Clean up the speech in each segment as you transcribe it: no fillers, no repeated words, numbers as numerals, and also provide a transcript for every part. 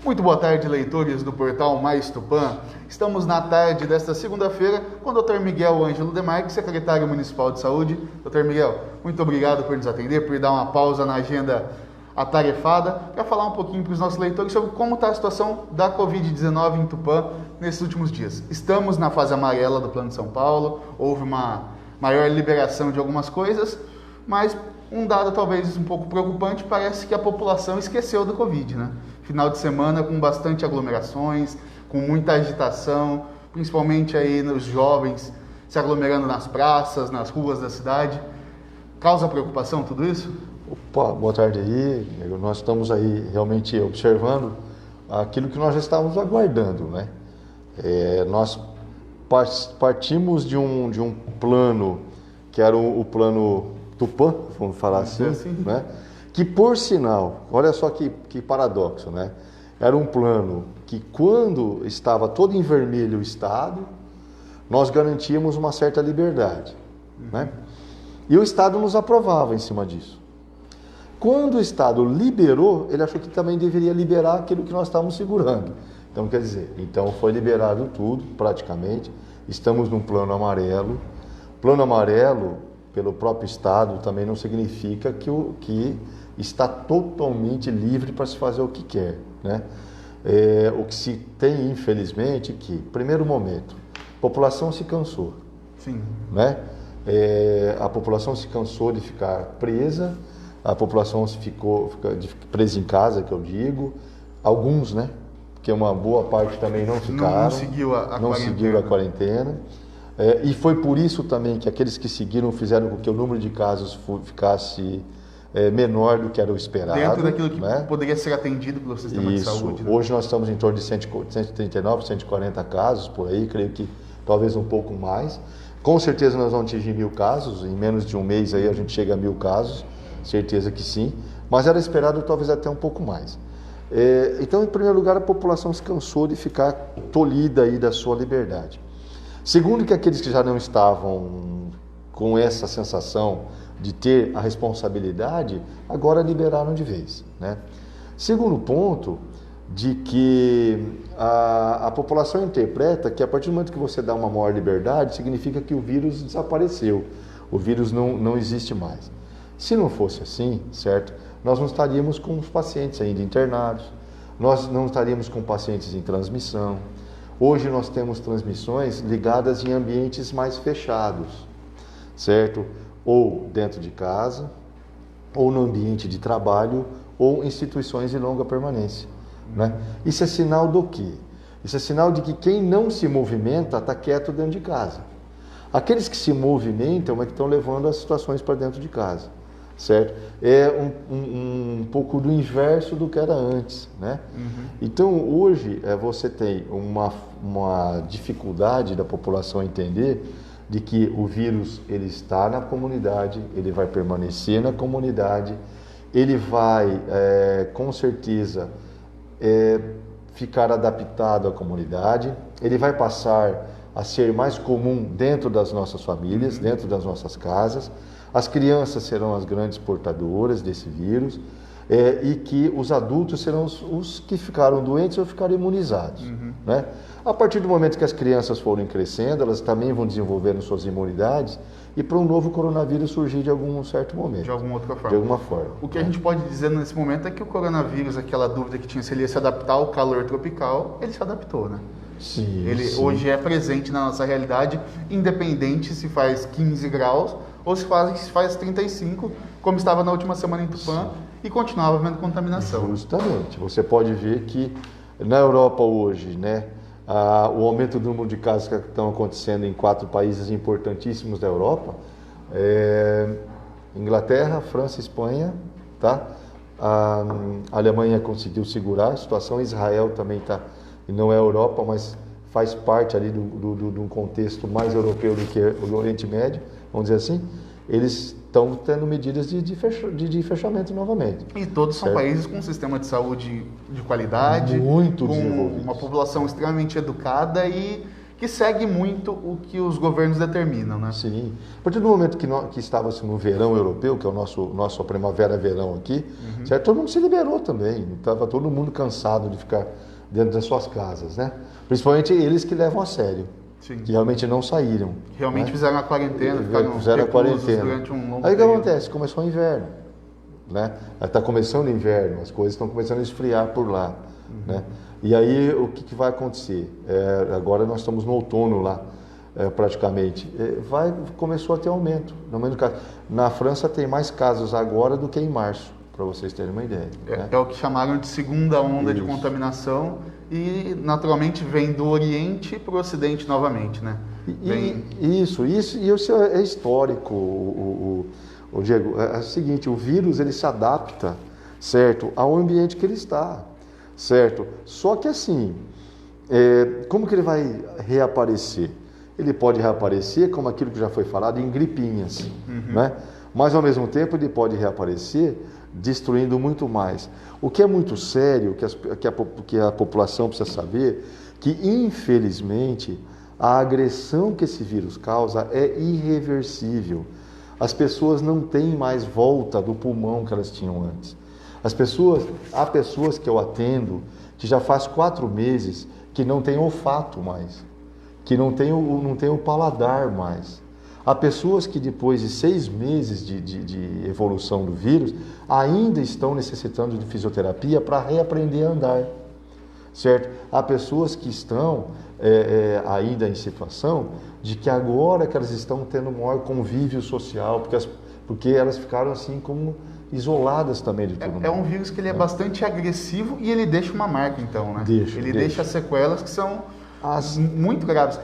Muito boa tarde, leitores do portal Mais Tupã. Estamos na tarde desta segunda-feira com o Dr. Miguel Ângelo Demarque, secretário municipal de saúde. Dr. Miguel, muito obrigado por nos atender, por dar uma pausa na agenda atarefada, para falar um pouquinho para os nossos leitores sobre como está a situação da Covid-19 em Tupã nesses últimos dias. Estamos na fase amarela do Plano de São Paulo, houve uma maior liberação de algumas coisas, mas um dado talvez um pouco preocupante, parece que a população esqueceu do Covid, né? Final de semana com bastante aglomerações, com muita agitação, principalmente aí nos jovens se aglomerando nas praças, nas ruas da cidade. Causa preocupação tudo isso? Opa, boa tarde aí. Nós estamos aí realmente observando aquilo que nós já estávamos aguardando, né? Nós partimos de um plano que era o plano Tupã, vamos falar assim, né? Que por sinal, olha só que paradoxo, né? Era um plano que quando estava todo em vermelho o Estado, nós garantíamos uma certa liberdade, né? E o Estado nos aprovava em cima disso. Quando o Estado liberou, ele achou que também deveria liberar aquilo que nós estávamos segurando. Então, quer dizer, foi liberado tudo, praticamente. Estamos num plano amarelo. Plano amarelo, pelo próprio Estado, também não significa que está totalmente livre para se fazer o que quer, né? O que se tem, infelizmente, que, primeiro momento, a população se cansou. Sim. Né? A população se cansou de ficar presa, a população ficou presa em casa, que eu digo, alguns, né? Porque uma boa parte também não ficaram, não seguiu a quarentena. E foi por isso também que aqueles que seguiram fizeram com que o número de casos ficasse menor do que era o esperado. Dentro daquilo que, né, poderia ser atendido pelo sistema de saúde. Né? Hoje nós estamos em torno de 139, 140 casos por aí, creio que talvez um pouco mais. Com certeza nós vamos atingir 1.000 casos, em menos de um mês aí a gente chega a 1.000 casos, certeza que sim, mas era esperado talvez até um pouco mais. Então, em primeiro lugar, a população se cansou de ficar tolhida aí da sua liberdade. Segundo, que aqueles que já não estavam com essa sensação de ter a responsabilidade, agora liberaram de vez, né? Segundo ponto, de que a população interpreta que a partir do momento que você dá uma maior liberdade, significa que o vírus desapareceu, o vírus não existe mais. Se não fosse assim, certo? Nós não estaríamos com os pacientes ainda internados, nós não estaríamos com pacientes em transmissão. Hoje nós temos transmissões ligadas em ambientes mais fechados, certo? Ou dentro de casa, ou no ambiente de trabalho, ou instituições de longa permanência, né? Isso é sinal do quê? Isso é sinal de que quem não se movimenta está quieto dentro de casa. Aqueles que se movimentam é que estão levando as situações para dentro de casa, certo? É um pouco do inverso do que era antes, né? Então, hoje, você tem uma dificuldade da população entender de que o vírus ele está na comunidade, ele vai permanecer na comunidade, ele vai, com certeza, ficar adaptado à comunidade, ele vai passar a ser mais comum dentro das nossas famílias, dentro das nossas casas. As crianças serão as grandes portadoras desse vírus, e que os adultos serão os que ficaram doentes ou ficaram imunizados, né? A partir do momento que as crianças forem crescendo, elas também vão desenvolvendo suas imunidades e para um novo coronavírus surgir de algum certo momento. De alguma outra forma. De alguma forma. O que a gente pode dizer nesse momento é que o coronavírus, aquela dúvida que tinha se ele ia se adaptar ao calor tropical, ele se adaptou, né? Sim, Ele hoje é presente na nossa realidade, independente se faz 15 graus ou se faz 35, como estava na última semana em Tupã, e continuava havendo contaminação. Justamente. Você pode ver que na Europa hoje, né, o aumento do número de casos que estão acontecendo em 4 países importantíssimos da Europa, Inglaterra, França, Espanha, tá? A Alemanha conseguiu segurar a situação, Israel também está, não é Europa, mas faz parte ali de um contexto mais europeu do que o Oriente Médio, vamos dizer assim. Eles estão tendo medidas de fechamento novamente. E todos são países com um sistema de saúde de qualidade, muito com desenvolvido, uma população extremamente educada e que segue muito o que os governos determinam, né? Sim. A partir do momento que estava-se no verão europeu, que é o nosso primavera-verão aqui, certo? Todo mundo se liberou também. Estava todo mundo cansado de ficar dentro das suas casas, né? Principalmente eles que levam a sério. Sim. Que realmente não saíram. Realmente né? fizeram a quarentena, fizeram a quarentena. durante um longo Aí o que período. acontece? Começou o inverno. Né? Está começando o inverno, as coisas estão começando a esfriar por lá. Né? E aí o que vai acontecer? Agora nós estamos no outono lá, praticamente. Começou a ter aumento. No menos caso. Na França tem mais casos agora do que em março, para vocês terem uma ideia. Né? É o que chamaram de segunda onda de Isso. contaminação e naturalmente vem do Oriente para o Ocidente novamente, né? Isso é histórico, o Diego. É o seguinte, o vírus ele se adapta, certo, ao ambiente que ele está, certo? Só que assim, como que ele vai reaparecer? Ele pode reaparecer como aquilo que já foi falado em gripinhas, né? Mas ao mesmo tempo ele pode reaparecer destruindo muito mais. O que é muito sério, que a população precisa saber, que infelizmente a agressão que esse vírus causa é irreversível. As pessoas não têm mais volta do pulmão que elas tinham antes. Há pessoas que eu atendo que já faz 4 meses que não têm olfato mais, que não têm o paladar mais. Há pessoas que depois de 6 meses de evolução do vírus ainda estão necessitando de fisioterapia para reaprender a andar, certo? Há pessoas que estão ainda em situação de que agora que elas estão tendo maior convívio social, porque elas ficaram assim como isoladas também de todo mundo. É um vírus que ele é bastante agressivo e ele deixa uma marca então, né? Ele deixa sequelas que são muito graves.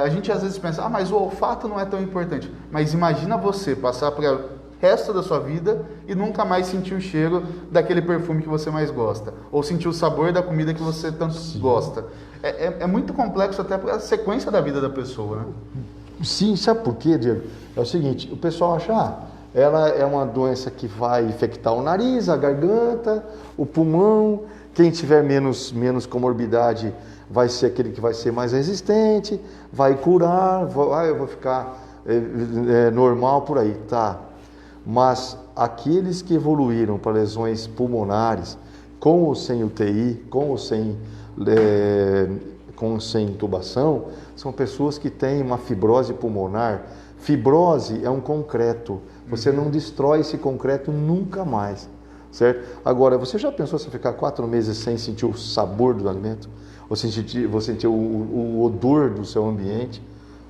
A gente às vezes pensa, mas o olfato não é tão importante. Mas imagina você passar para o resto da sua vida e nunca mais sentir o cheiro daquele perfume que você mais gosta. Ou sentir o sabor da comida que você tanto gosta. É muito complexo até para a sequência da vida da pessoa, né? Sim, sabe por quê, Diego? É o seguinte, o pessoal acha, ela é uma doença que vai infectar o nariz, a garganta, o pulmão. Quem tiver menos comorbidade vai ser aquele que vai ser mais resistente, vai curar, eu vou ficar normal por aí, tá? Mas aqueles que evoluíram para lesões pulmonares, com ou sem UTI, com ou sem intubação, são pessoas que têm uma fibrose pulmonar. Fibrose é um concreto, você não destrói esse concreto nunca mais, certo? Agora, você já pensou se ficar 4 meses sem sentir o sabor do alimento? Ou sentir o odor do seu ambiente,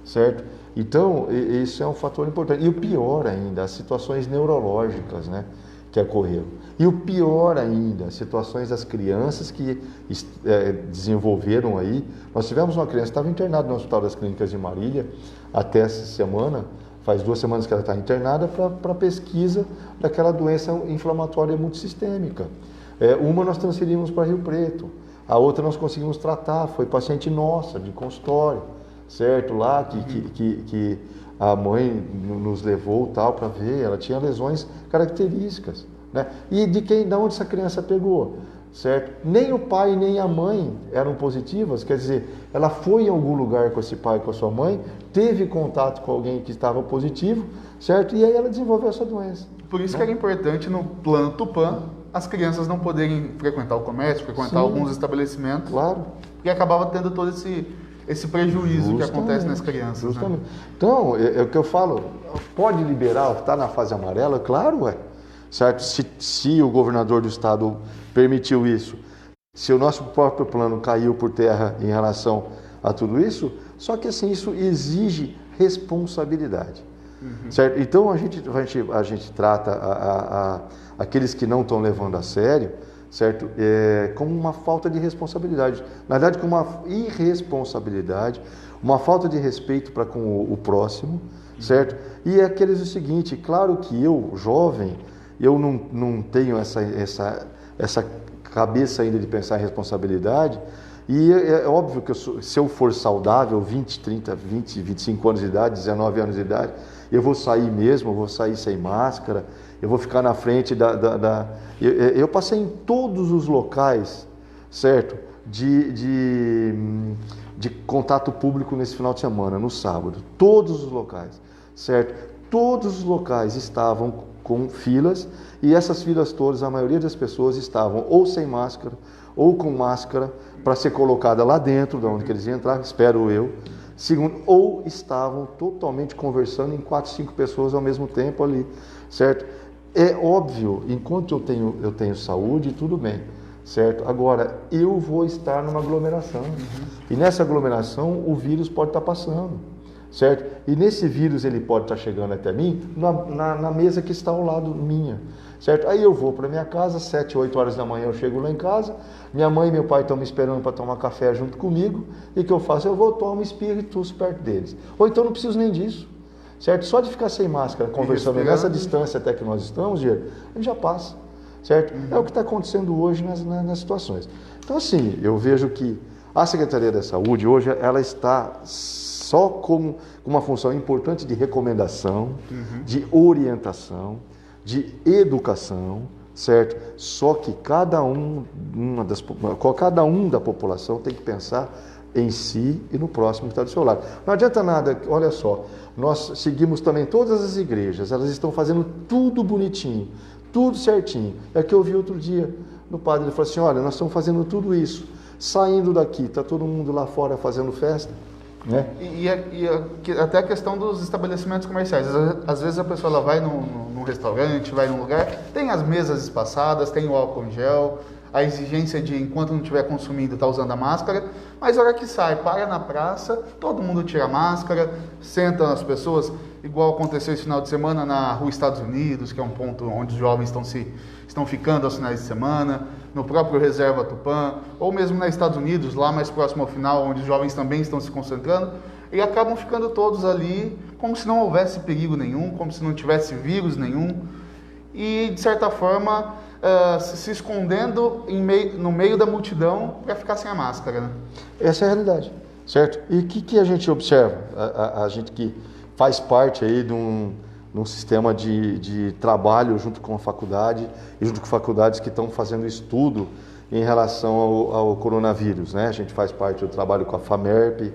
certo? Então, isso é um fator importante. E o pior ainda, as situações neurológicas, né, que ocorreram. E o pior ainda, as situações das crianças que desenvolveram aí. Nós tivemos uma criança que estava internada no Hospital das Clínicas de Marília até essa semana, faz 2 semanas que ela está internada para pesquisa daquela doença inflamatória multissistêmica. Uma nós transferimos para Rio Preto. A outra nós conseguimos tratar, foi paciente nossa, de consultório, certo? Lá que a mãe nos levou tal para ver, ela tinha lesões características, né? E da onde essa criança pegou, certo? Nem o pai nem a mãe eram positivas, quer dizer, ela foi em algum lugar com esse pai, com a sua mãe, teve contato com alguém que estava positivo, certo? E aí ela desenvolveu essa doença. Por isso que era importante no plano Tupã as crianças não poderem frequentar o comércio, frequentar alguns estabelecimentos, claro, porque acabava tendo todo esse prejuízo que acontece nas crianças. Justamente. Né? Então, é o que eu falo, pode liberar, está na fase amarela? Claro, certo? Se o governador do estado permitiu isso, se o nosso próprio plano caiu por terra em relação a tudo isso, só que assim, isso exige responsabilidade. Certo? Então a gente trata aqueles que não estão levando a sério, certo? Como uma falta de responsabilidade. Na verdade, como uma irresponsabilidade, uma falta de respeito para com o próximo, certo? E é aqueles o seguinte, claro que eu, jovem, eu não tenho essa cabeça ainda de pensar em responsabilidade, e é óbvio que se eu for saudável, 20, 30, 20, 25 anos de idade, 19 anos de idade, eu vou sair mesmo, eu vou sair sem máscara, eu vou ficar na frente eu passei em todos os locais, certo? de contato público nesse final de semana, no sábado. Todos os locais, certo? Todos os locais estavam com filas e essas filas todas, a maioria das pessoas estavam ou sem máscara ou com máscara para ser colocada lá dentro, de onde que eles iam entrar, espero eu. Segundo, ou estavam totalmente conversando em 4, 5 pessoas ao mesmo tempo ali, certo? É óbvio, enquanto eu tenho saúde, tudo bem, certo? Agora, eu vou estar numa aglomeração. E nessa aglomeração, o vírus pode estar passando, certo? E nesse vírus, ele pode estar chegando até mim, na mesa que está ao lado minha, certo? Aí eu vou para minha casa, 7, 8 horas da manhã eu chego lá em casa, minha mãe e meu pai estão me esperando para tomar café junto comigo, e o que eu faço? Eu vou, tomo espirro e tuço perto deles. Ou então não preciso nem disso. Certo? Só de ficar sem máscara, conversando nessa distância até que nós estamos, a gente já passa, certo? É o que está acontecendo hoje nas situações. Então, assim, eu vejo que a Secretaria da Saúde, hoje, ela está só com uma função importante de recomendação, de orientação, de educação, certo? Só que cada um da população tem que pensar em si e no próximo que está do seu lado. Não adianta nada, olha só, nós seguimos também todas as igrejas, elas estão fazendo tudo bonitinho, tudo certinho. É que eu vi outro dia no padre, ele falou assim, olha, nós estamos fazendo tudo isso, saindo daqui, está todo mundo lá fora fazendo festa, né? Até a questão dos estabelecimentos comerciais. Às vezes a pessoa ela vai num restaurante, vai num lugar, tem as mesas espaçadas, tem o álcool em gel, a exigência de, enquanto não estiver consumindo, estar usando a máscara, mas a hora que sai, para na praça, todo mundo tira a máscara, sentam as pessoas, igual aconteceu esse final de semana na Rua Estados Unidos, que é um ponto onde os jovens estão ficando aos finais de semana, no próprio Reserva Tupã, ou mesmo nos Estados Unidos, lá mais próximo ao final, onde os jovens também estão se concentrando, e acabam ficando todos ali como se não houvesse perigo nenhum, como se não tivesse vírus nenhum, e de certa forma se escondendo no meio da multidão para ficar sem a máscara, né? Essa é a realidade, certo? E o que a gente observa? A gente que faz parte aí de um sistema de trabalho junto com a faculdade e junto com faculdades que estão fazendo estudo em relação ao coronavírus, né? A gente faz parte do trabalho com a FAMERP,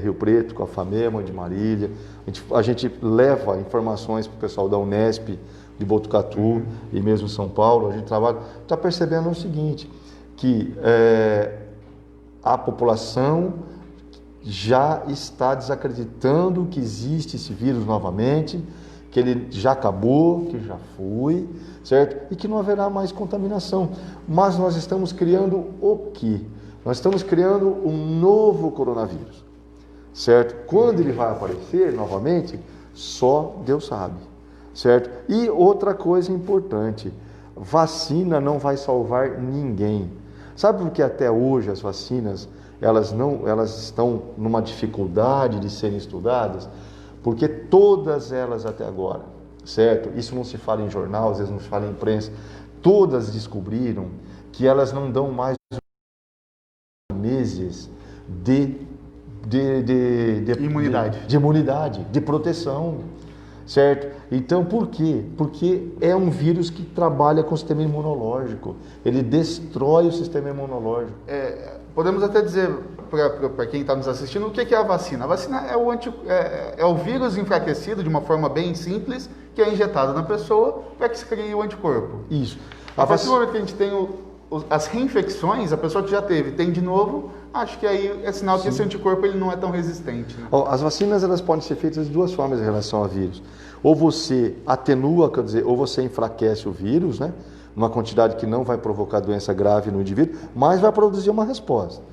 Rio Preto, com a FAMEMA de Marília. A gente leva informações para o pessoal da Unesp, de Botucatu e mesmo São Paulo. A gente trabalha, está percebendo o seguinte, que a população já está desacreditando que existe esse vírus novamente, que ele já acabou, que já foi, certo? E que não haverá mais contaminação. Mas nós estamos criando o quê? Nós estamos criando um novo coronavírus, certo? Quando ele vai aparecer novamente, só Deus sabe, certo? E outra coisa importante, vacina não vai salvar ninguém. Sabe por que até hoje as vacinas elas estão numa dificuldade de serem estudadas? Porque todas elas até agora, certo? Isso não se fala em jornal, às vezes não se fala em imprensa. Todas descobriram que elas não dão mais meses de imunidade, de proteção, certo? Então, por quê? Porque é um vírus que trabalha com o sistema imunológico. Ele destrói o sistema imunológico. Podemos até dizer para quem está nos assistindo o que é a vacina. A vacina é o vírus enfraquecido de uma forma bem simples, que é injetado na pessoa para que se crie o anticorpo. Isso. A partir do momento que a gente tem as reinfecções, a pessoa que já teve tem de novo, acho que aí é sinal que esse anticorpo ele não é tão resistente, né? As vacinas elas podem ser feitas de duas formas em relação ao vírus. Ou você atenua, quer dizer, ou você enfraquece o vírus, né? Uma quantidade que não vai provocar doença grave no indivíduo, mas vai produzir uma resposta.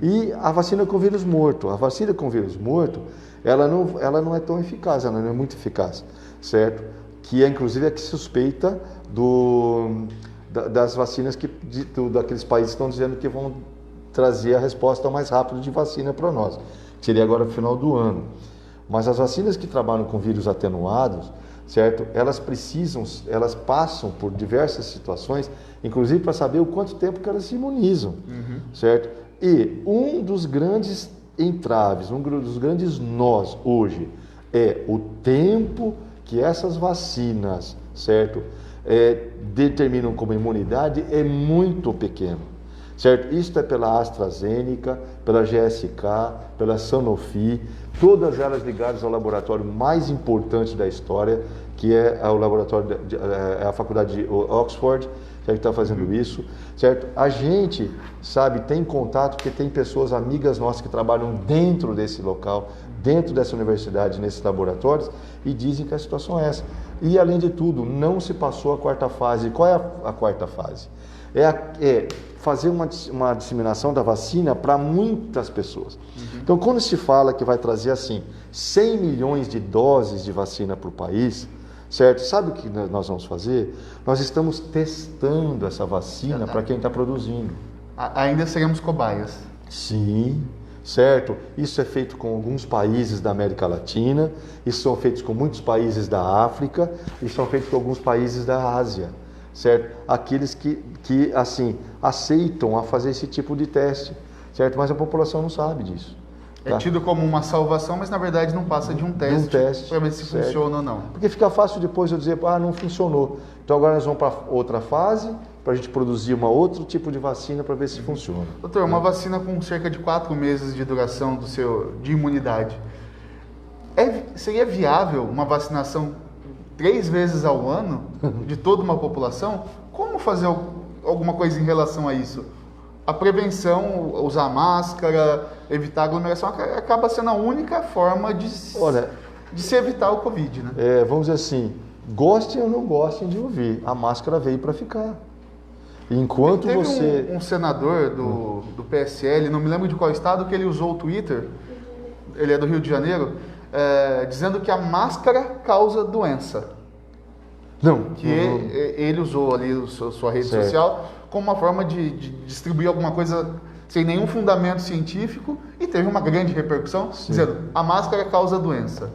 E a vacina com vírus morto. A vacina com vírus morto, ela não é tão eficaz, ela não é muito eficaz, certo? Que é inclusive a que suspeita das vacinas daqueles países que estão dizendo que vão trazer a resposta mais rápido de vacina para nós, que seria agora no final do ano. Mas as vacinas que trabalham com vírus atenuados, certo? Elas passam por diversas situações, inclusive para saber o quanto tempo que elas se imunizam, certo? E um dos grandes entraves, um dos grandes nós hoje é o tempo que essas vacinas, certo? Determinam como imunidade é muito pequeno, certo? Isso é pela AstraZeneca, pela GSK, pela Sanofi, todas elas ligadas ao laboratório mais importante da história, que é o laboratório, a faculdade de Oxford, que está fazendo isso, certo? A gente, sabe, tem contato porque tem pessoas, amigas nossas que trabalham dentro desse local, dentro dessa universidade, nesses laboratórios, e dizem que a situação é essa. E, além de tudo, não se passou a quarta fase. Qual é a quarta fase? É fazer uma disseminação da vacina para muitas pessoas. Então, quando se fala que vai trazer, assim, 100 milhões de doses de vacina para o país, certo? Sabe o que nós vamos fazer? Nós estamos testando essa vacina para quem está produzindo. Ainda seremos cobaias. Sim, certo? Isso é feito com alguns países da América Latina, isso são feitos com muitos países da África, e são feitos com alguns países da Ásia, certo? Aqueles que assim, aceitam a fazer esse tipo de teste, certo? Mas a população não sabe disso. É tido como uma salvação, mas na verdade não passa de um teste para ver se certo, funciona ou não. Porque fica fácil depois eu dizer, não funcionou. Então agora nós vamos para outra fase, para a gente produzir outro tipo de vacina para ver se funciona. Doutor, uma vacina com cerca de 4 meses de duração de imunidade, seria viável uma vacinação 3 vezes ao ano de toda uma população? Como fazer alguma coisa em relação a isso? A prevenção, usar máscara, evitar aglomeração, acaba sendo a única forma de se evitar o Covid, né? Vamos dizer assim, gostem ou não gostem de ouvir, a máscara veio para ficar. Enquanto Teve um senador do PSL, não me lembro de qual estado, que ele usou o Twitter, ele é do Rio de Janeiro, dizendo que a máscara causa doença. Ele usou ali sua rede social como uma forma de distribuir alguma coisa sem nenhum fundamento científico e teve uma grande repercussão, dizendo a máscara causa doença.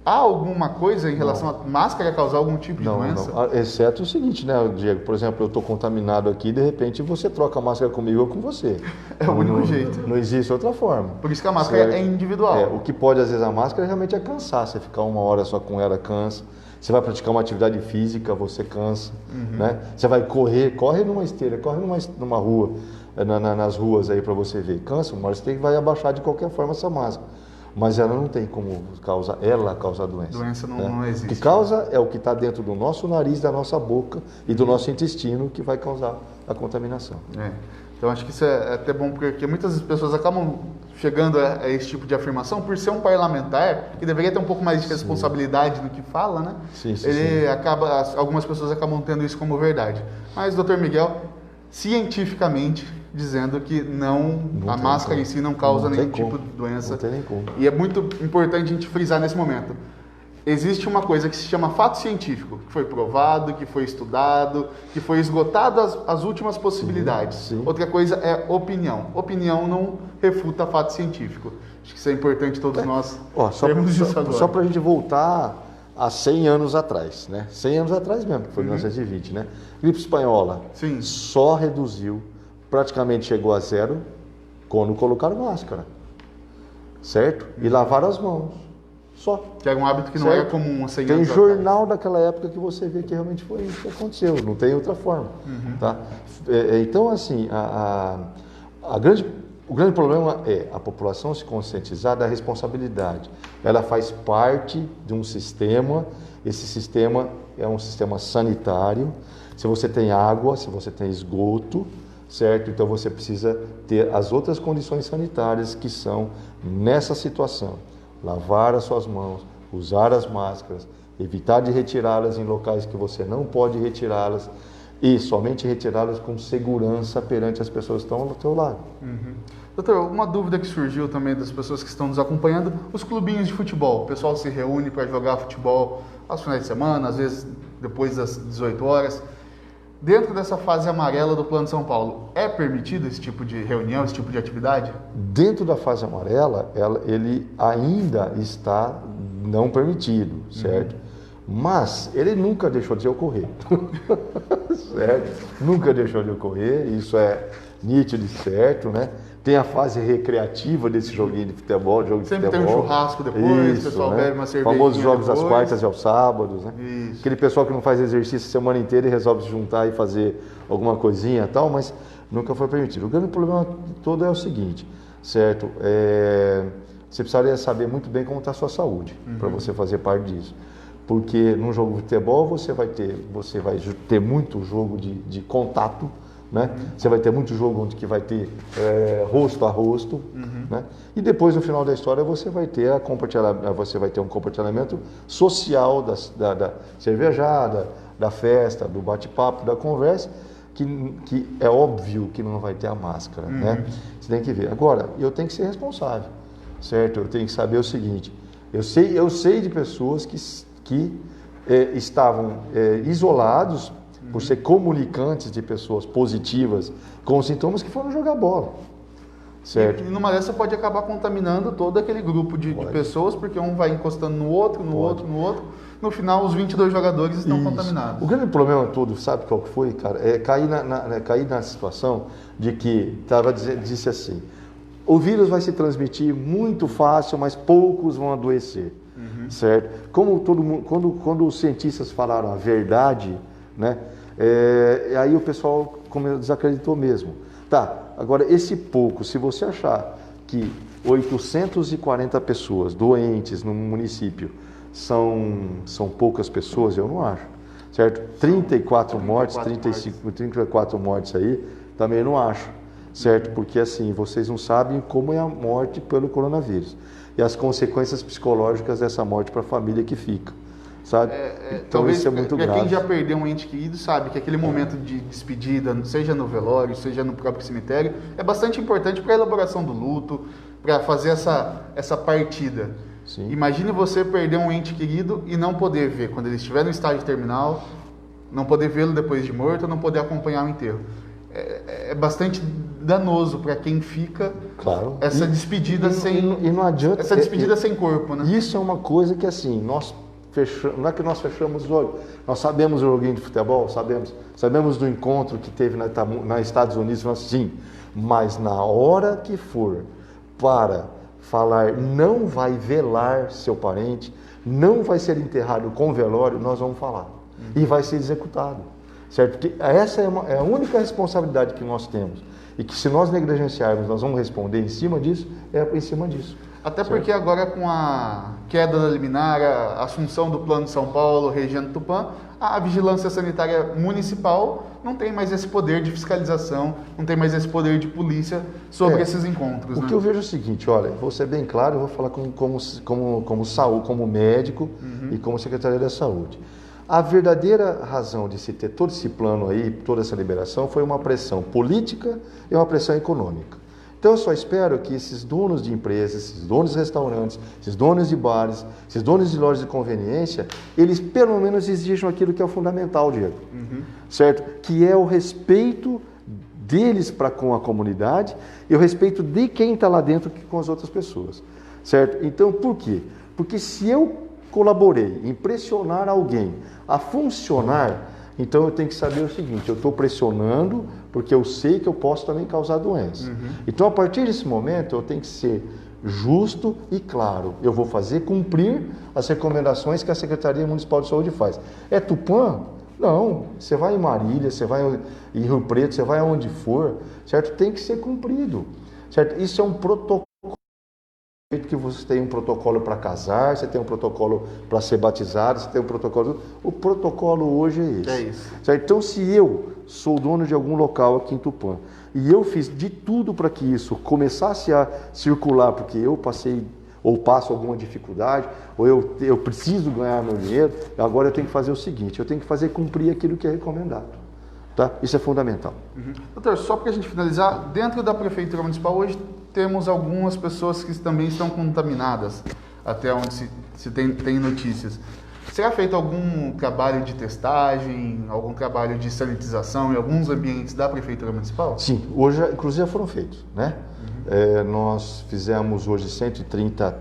Há alguma coisa em relação a máscara causar algum tipo de doença? Não. Exceto o seguinte, né, Diego? Por exemplo, eu estou contaminado aqui e de repente você troca a máscara comigo ou com você. É o único jeito. Não existe outra forma. Por isso que a máscara é individual. O que pode, às vezes, a máscara realmente é cansar. Você ficar 1 hora só com ela cansa. Você vai praticar uma atividade física, você cansa. Né? Você vai corre numa esteira, corre numa rua, nas ruas aí para você ver. Cansa, uma hora você vai abaixar de qualquer forma essa máscara. Mas ela não tem como causar doença. Doença não existe. O que causa é o que está dentro do nosso nariz, da nossa boca e do nosso intestino que vai causar a contaminação. Então acho que isso é até bom, porque muitas pessoas acabam chegando a esse tipo de afirmação por ser um parlamentar que deveria ter um pouco mais de responsabilidade no que fala, né? Sim. Algumas pessoas acabam tendo isso como verdade. Mas, doutor Miguel, cientificamente dizendo que a máscara em si não causa nenhum tipo de doença. Não tem nem como. E é muito importante a gente frisar nesse momento. Existe uma coisa que se chama fato científico, que foi provado, que foi estudado, que foi esgotado as últimas possibilidades. Sim. Outra coisa é opinião. Opinião não refuta fato científico. Acho que isso é importante todos nós termos isso agora. Só para a gente voltar a 100 anos atrás, né? 100 anos atrás mesmo, que foi 1920, né? Gripe espanhola. Sim. Só reduziu, praticamente chegou a zero, quando colocaram máscara. Certo? E lavaram as mãos. Só. Que era um hábito que não era comum há 100 anos atrás. Tem jornal daquela época que você vê que realmente foi isso que aconteceu, não tem outra forma. Tá? Então, assim, o grande problema é a população se conscientizar da responsabilidade. Ela faz parte de um sistema, esse sistema é um sistema sanitário. Se você tem água, se você tem esgoto, certo? Então você precisa ter as outras condições sanitárias que são nessa situação. Lavar as suas mãos, usar as máscaras, evitar de retirá-las em locais que você não pode retirá-las e somente retirá-las com segurança perante as pessoas que estão ao teu lado. Doutor, uma dúvida que surgiu também das pessoas que estão nos acompanhando, os clubinhos de futebol, o pessoal se reúne para jogar futebol aos finais de semana, às vezes depois das 18 horas. Dentro dessa fase amarela do Plano São Paulo, é permitido esse tipo de reunião, esse tipo de atividade? Dentro da fase amarela, ele ainda está não permitido, certo? Mas ele nunca deixou de ocorrer, certo? Nunca deixou de ocorrer, isso é nítido e certo, né? Tem a fase recreativa desse joguinho de futebol, Sempre tem um churrasco depois, isso, o pessoal né? bebe uma cervejinha. Famosos jogos depois. às quartas e aos sábados, né? Isso. Aquele pessoal que não faz exercício a semana inteira e resolve se juntar e fazer alguma coisinha e tal, mas Nunca foi permitido. O grande problema todo é o seguinte, certo? Você precisaria saber muito bem como está a sua saúde para você fazer parte disso. Porque num jogo de futebol você vai ter muito jogo de contato, né? Você vai ter muito jogo onde que vai ter rosto a rosto, né? E depois no final da história você vai ter um compartilhamento social da cervejada, da festa, do bate-papo, da conversa, que é óbvio que não vai ter a máscara, né? Você tem que ver. Agora, eu tenho que ser responsável, certo? Eu tenho que saber o seguinte, eu sei de pessoas que estavam isolados por ser comunicantes de pessoas positivas com sintomas que foram jogar bola, certo? E numa dessa pode acabar contaminando todo aquele grupo de pessoas, porque um vai encostando no outro, no outro. No final, os 22 jogadores estão contaminados. O grande problema todo, sabe qual que foi, cara? É cair na situação de que disse assim, o vírus vai se transmitir muito fácil, mas poucos vão adoecer, certo? Como todo mundo, quando os cientistas falaram a verdade, né? Aí o pessoal desacreditou mesmo. Tá, agora esse pouco, se você achar que 840 pessoas doentes no município são poucas pessoas, eu não acho, certo? 34 mortes, 34 mortes aí, também não acho, certo? Porque assim, vocês não sabem como é a morte pelo coronavírus e as consequências psicológicas dessa morte para a família que fica, sabe? Então talvez, isso é muito grave. Quem já perdeu um ente querido sabe que aquele momento de despedida, seja no velório, seja no próprio cemitério, é bastante importante para a elaboração do luto, para fazer essa partida. Sim. Imagine você perder um ente querido e não poder ver quando ele estiver no estágio terminal, não poder vê-lo depois de morto, não poder acompanhar o enterro. É bastante danoso para quem fica, claro, essa despedida não adianta, essa despedida sem corpo, né? Isso é uma coisa que assim, não é que nós fechamos os olhos, nós sabemos o joguinho de futebol, sabemos do encontro que teve nos Estados Unidos, sim, mas na hora que for para falar não vai velar seu parente, não vai ser enterrado com velório, nós vamos falar. E vai ser executado, certo? Porque essa é a única responsabilidade que nós temos. E que se nós negligenciarmos, nós vamos responder em cima disso, em cima disso. Até porque agora com a queda da liminar, a assunção do Plano de São Paulo, Regendo Tupã, a vigilância sanitária municipal não tem mais esse poder de fiscalização, não tem mais esse poder de polícia sobre esses encontros. O que eu vejo é o seguinte, olha, vou ser bem claro, eu vou falar como médico e como secretaria da saúde. A verdadeira razão de se ter todo esse plano aí, toda essa liberação, foi uma pressão política e uma pressão econômica. Então eu só espero que esses donos de empresas, esses donos de restaurantes, esses donos de bares, esses donos de lojas de conveniência, eles pelo menos exijam aquilo que é o fundamental, Diego, certo? Que é o respeito deles para com a comunidade e o respeito de quem está lá dentro com as outras pessoas, certo? Então por quê? Porque se eu colaborei em pressionar alguém a funcionar, então eu tenho que saber o seguinte, eu estou pressionando porque eu sei que eu posso também causar doença. Então a partir desse momento eu tenho que ser justo e claro, eu vou fazer cumprir as recomendações que a Secretaria Municipal de Saúde faz. É Tupã? Não, você vai em Marília, você vai em Rio Preto, você vai aonde for, certo? Tem que ser cumprido, certo? Isso é um protocolo. Que você tem um protocolo para casar, você tem um protocolo para ser batizado, você tem um protocolo. O protocolo hoje é esse. É isso. Certo? Então, se eu sou dono de algum local aqui em Tupã e eu fiz de tudo para que isso começasse a circular, porque eu passei ou passo alguma dificuldade, ou eu preciso ganhar meu dinheiro, agora eu tenho que fazer o seguinte, eu tenho que fazer cumprir aquilo que é recomendado. Tá? Isso é fundamental. Doutor, só para a gente finalizar, dentro da Prefeitura Municipal hoje temos algumas pessoas que também estão contaminadas, até onde se tem notícias. Será feito algum trabalho de testagem, algum trabalho de sanitização em alguns ambientes da Prefeitura Municipal? Sim, hoje inclusive já foram feitos, né? Nós fizemos hoje 130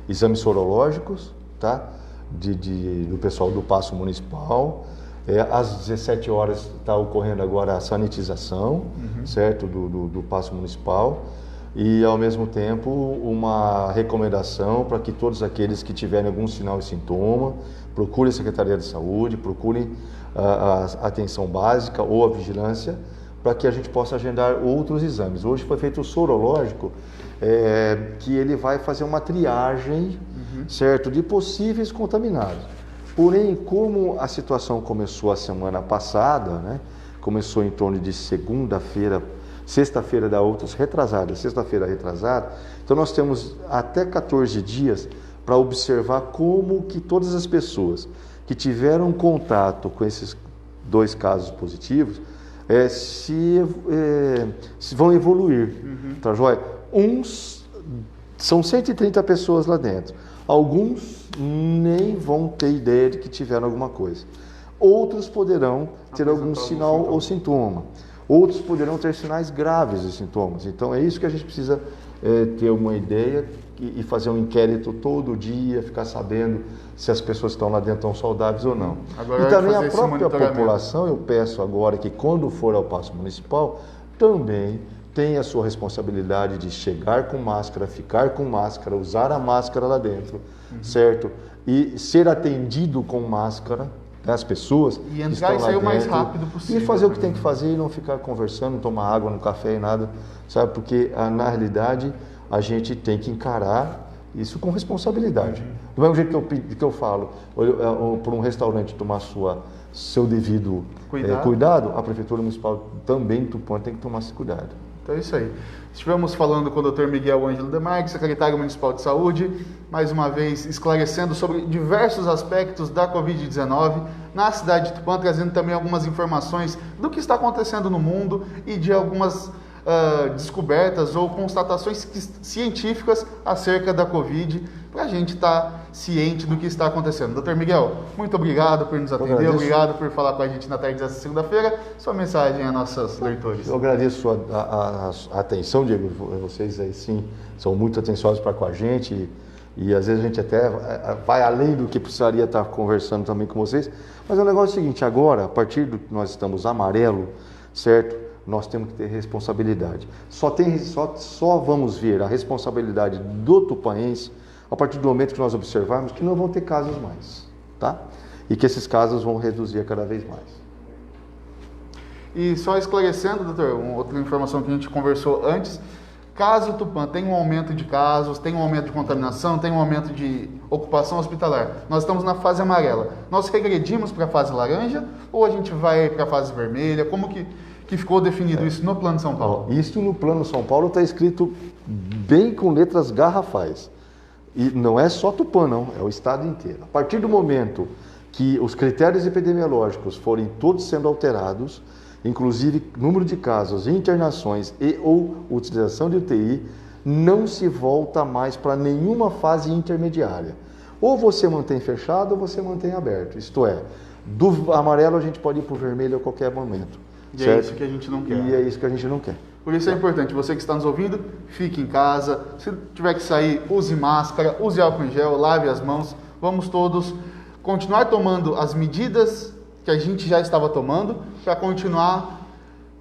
exames sorológicos, tá? Do pessoal do Paço Municipal. Às 17 horas está ocorrendo agora a sanitização, certo? Do Paço Municipal. E, ao mesmo tempo, uma recomendação para que todos aqueles que tiverem algum sinal e sintoma, procurem a Secretaria de Saúde, procurem a atenção básica ou a vigilância para que a gente possa agendar outros exames. Hoje foi feito o sorológico, que ele vai fazer uma triagem, certo, de possíveis contaminados. Porém, como a situação começou a semana passada, né, começou em torno de sexta-feira da outra sexta-feira retrasada, então nós temos até 14 dias para observar como que todas as pessoas que tiveram contato com esses 2 casos positivos se vão evoluir, tá joia? São 130 pessoas lá dentro. Alguns nem vão ter ideia de que tiveram alguma coisa. Outros poderão ter algum sinal ou sintoma. Outros poderão ter sinais graves de sintomas. Então é isso que a gente precisa ter uma ideia e fazer um inquérito todo dia, ficar sabendo se as pessoas que estão lá dentro estão saudáveis ou não. Agora, e também a própria população, eu peço agora que quando for ao Paço Municipal, também tem a sua responsabilidade de chegar com máscara, ficar com máscara, usar a máscara lá dentro, certo? E ser atendido com máscara, né, as pessoas e entrar e sair o mais rápido possível. E fazer o que tem que fazer e não ficar conversando, não tomar água no café e nada, sabe? Porque na realidade a gente tem que encarar isso com responsabilidade. Do mesmo jeito que eu falo, por um restaurante tomar seu devido cuidado, a Prefeitura Municipal também em Tupã tem que tomar esse cuidado. Então é isso aí. Estivemos falando com o Dr. Miguel Ângelo Demarque, secretário municipal de saúde, mais uma vez esclarecendo sobre diversos aspectos da Covid-19 na cidade de Tupã, trazendo também algumas informações do que está acontecendo no mundo e de algumas descobertas ou constatações científicas acerca da Covid, para a gente estar ciente do que está acontecendo. Dr. Miguel, muito obrigado por nos atender, obrigado por falar com a gente na tarde dessa segunda-feira. Sua mensagem a nossos leitores. Eu agradeço a atenção, Diego. Vocês aí sim são muito atenciosos para com a gente e às vezes a gente até vai além do que precisaria estar conversando também com vocês. Mas o negócio é o seguinte, agora, a partir do que nós estamos amarelo, certo? Nós temos que ter responsabilidade. Só vamos ver a responsabilidade do tupanense a partir do momento que nós observarmos que não vão ter casos mais, tá? E que esses casos vão reduzir cada vez mais. E só esclarecendo, doutor, outra informação que a gente conversou antes, caso Tupã tenha um aumento de casos, tem um aumento de contaminação, tem um aumento de ocupação hospitalar, nós estamos na fase amarela. Nós regredimos para a fase laranja ou a gente vai para a fase vermelha? Como que ficou definido isso no Plano São Paulo? Isso no Plano São Paulo está escrito bem com letras garrafais. E não é só Tupã, não, é o estado inteiro. A partir do momento que os critérios epidemiológicos forem todos sendo alterados, inclusive número de casos, internações e ou utilização de UTI, não se volta mais para nenhuma fase intermediária. Ou você mantém fechado ou você mantém aberto. Isto é, do amarelo a gente pode ir para o vermelho a qualquer momento. E certo? É isso que a gente não quer. E é isso que a gente não quer. Por isso é importante, você que está nos ouvindo, fique em casa. Se tiver que sair, use máscara, use álcool em gel, lave as mãos. Vamos todos continuar tomando as medidas que a gente já estava tomando para continuar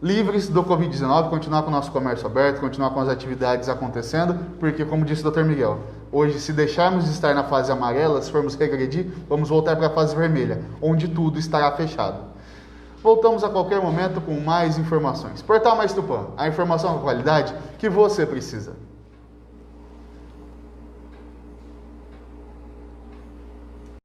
livres do Covid-19, continuar com o nosso comércio aberto, continuar com as atividades acontecendo, porque, como disse o Dr. Miguel, hoje, se deixarmos de estar na fase amarela, se formos regredir, vamos voltar para a fase vermelha, onde tudo estará fechado. Voltamos a qualquer momento com mais informações. Portal Mais Tupã, a informação com qualidade que você precisa.